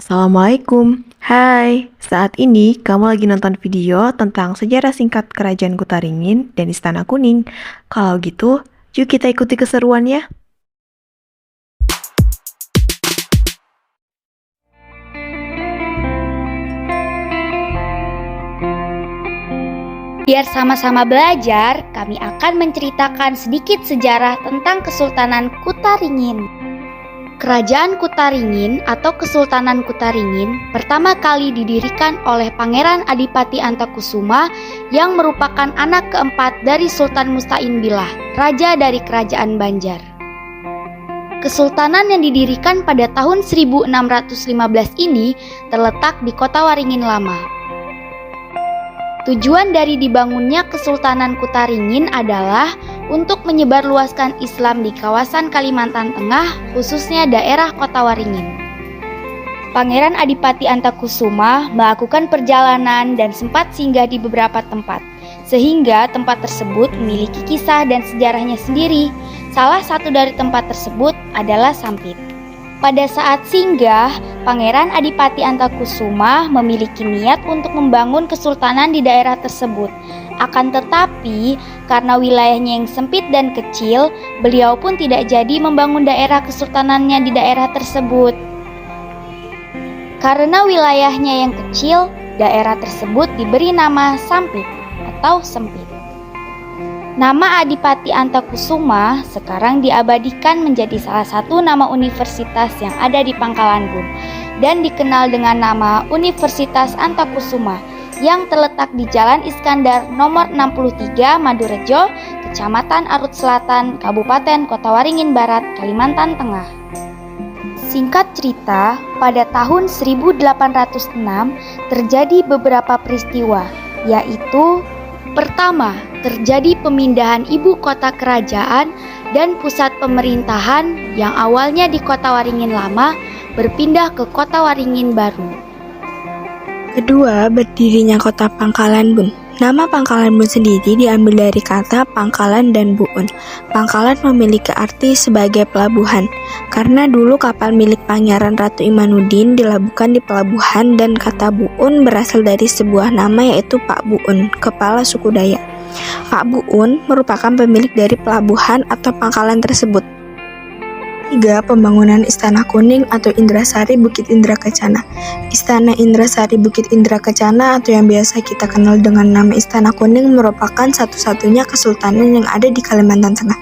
Assalamualaikum. Hai, saat ini kamu lagi nonton video tentang sejarah singkat Kerajaan Kutaringin dan Istana Kuning. Kalau gitu, yuk kita ikuti keseruannya. Biar sama-sama belajar, kami akan menceritakan sedikit sejarah tentang Kesultanan Kutaringin. Kerajaan Kutaringin atau Kesultanan Kutaringin pertama kali didirikan oleh Pangeran Adipati Antakusuma yang merupakan anak keempat dari Sultan Musta'in Billah, raja dari Kerajaan Banjar. Kesultanan yang didirikan pada tahun 1615 ini terletak di Kota Waringin Lama. Tujuan dari dibangunnya Kesultanan Kutaringin adalah untuk menyebarluaskan Islam di kawasan Kalimantan Tengah, khususnya daerah Kota Waringin. Pangeran Adipati Antakusuma melakukan perjalanan dan sempat singgah di beberapa tempat, sehingga tempat tersebut memiliki kisah dan sejarahnya sendiri. Salah satu dari tempat tersebut adalah Sampit. Pada saat singgah, Pangeran Adipati Antakusuma memiliki niat untuk membangun kesultanan di daerah tersebut. Akan tetapi, karena wilayahnya yang sempit dan kecil, beliau pun tidak jadi membangun daerah kesultanannya di daerah tersebut. Karena wilayahnya yang kecil, daerah tersebut diberi nama Sampit atau Sempit. Nama Adipati Antakusuma sekarang diabadikan menjadi salah satu nama universitas yang ada di Pangkalan Bun dan dikenal dengan nama Universitas Antakusuma yang terletak di Jalan Iskandar nomor 63 Madurejo, Kecamatan Arut Selatan, Kabupaten Kota Waringin Barat, Kalimantan Tengah. Singkat cerita, pada tahun 1806 terjadi beberapa peristiwa, yaitu pertama, terjadi pemindahan ibu kota kerajaan dan pusat pemerintahan yang awalnya di Kota Waringin Lama berpindah ke Kota Waringin Baru. Kedua, berdirinya Kota Pangkalan Bun. Nama Pangkalan Bun sendiri diambil dari kata pangkalan dan buun. Pangkalan memiliki arti sebagai pelabuhan, karena dulu kapal milik Pangeran Ratu Imanuddin dilabuhkan di pelabuhan, dan kata buun berasal dari sebuah nama yaitu Pak Buun, kepala suku Dayak. Pak Buun merupakan pemilik dari pelabuhan atau pangkalan tersebut. 3. Pembangunan Istana Kuning atau Indrasari Bukit Indra Kencana. Istana Indrasari Bukit Indra Kencana atau yang biasa kita kenal dengan nama Istana Kuning merupakan satu-satunya kesultanan yang ada di Kalimantan Tengah.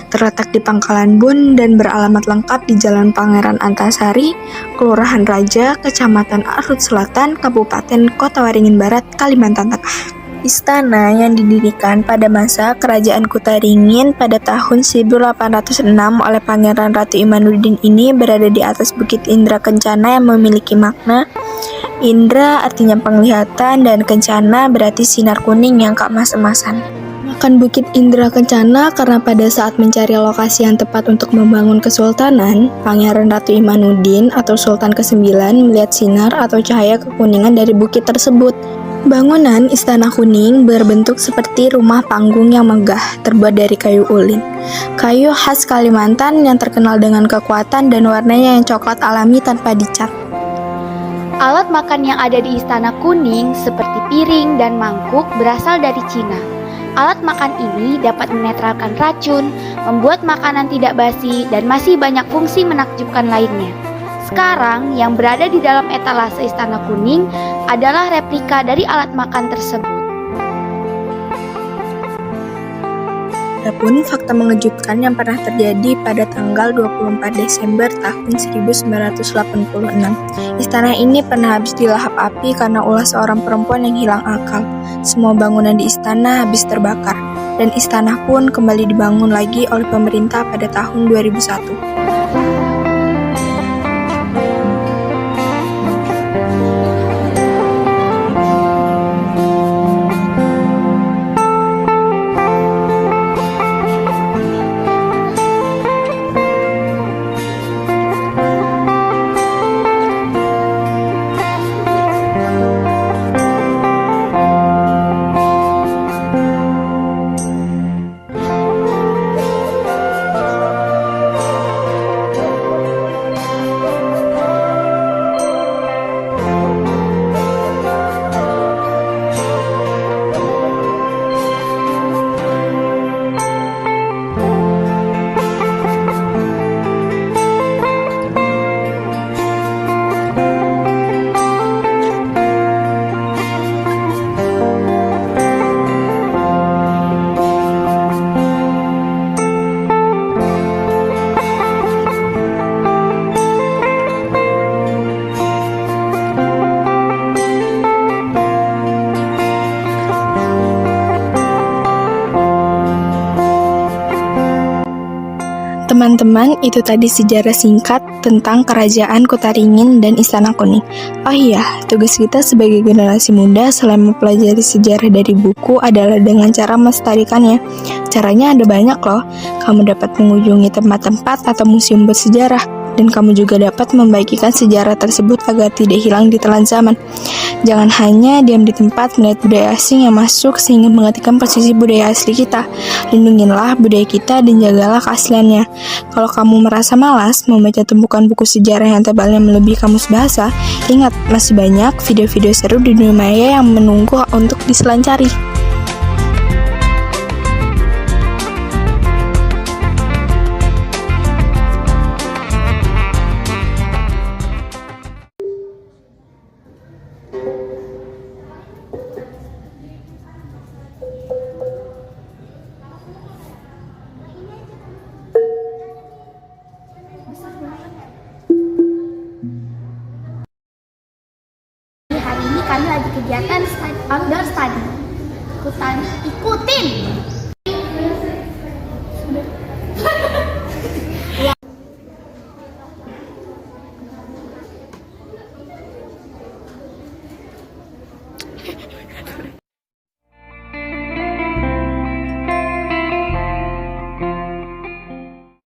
Terletak di Pangkalan Bun dan beralamat lengkap di Jalan Pangeran Antasari, Kelurahan Raja, Kecamatan Arut Selatan, Kabupaten Kota Waringin Barat, Kalimantan Tengah. Istana yang didirikan pada masa Kerajaan Kutaringin pada tahun 1806 oleh Pangeran Ratu Imanuddin ini berada di atas Bukit Indra Kencana yang memiliki makna Indra artinya penglihatan dan Kencana berarti sinar kuning yang keemas-emasan. Makan Bukit Indra Kencana karena pada saat mencari lokasi yang tepat untuk membangun kesultanan, Pangeran Ratu Imanuddin atau Sultan ke-9 melihat sinar atau cahaya kekuningan dari bukit tersebut. Bangunan Istana Kuning berbentuk seperti rumah panggung yang megah, terbuat dari kayu ulin. Kayu khas Kalimantan yang terkenal dengan kekuatan dan warnanya yang coklat alami tanpa dicat. Alat makan yang ada di Istana Kuning seperti piring dan mangkuk berasal dari Cina. Alat makan ini dapat menetralkan racun, membuat makanan tidak basi, dan masih banyak fungsi menakjubkan lainnya. Sekarang, yang berada di dalam etalase Istana Kuning adalah replika dari alat makan tersebut. Adapun fakta mengejutkan yang pernah terjadi pada tanggal 24 Desember tahun 1986. Istana ini pernah habis dilahap api karena ulah seorang perempuan yang hilang akal. Semua bangunan di istana habis terbakar, dan istana pun kembali dibangun lagi oleh pemerintah pada tahun 2001. teman-teman, itu tadi sejarah singkat tentang Kerajaan Kutaringin dan Istana Kuning. Oh iya, tugas kita sebagai generasi muda selain mempelajari sejarah dari buku adalah dengan cara melestarikannya. Caranya ada banyak loh. Kamu dapat mengunjungi tempat-tempat atau museum bersejarah, dan kamu juga dapat membagikan sejarah tersebut agar tidak hilang di telan zaman. Jangan hanya diam di tempat melihat budaya asing yang masuk sehingga menghentikan posisi budaya asli kita. Lindungilah budaya kita dan jagalah keasliannya. Kalau kamu merasa malas membaca tumpukan buku sejarah yang tebalnya melebihi kamus bahasa, ingat, masih banyak video-video seru di dunia maya yang menunggu untuk diselancari. Hari ini kami lagi kegiatan outdoor study. Ikutin!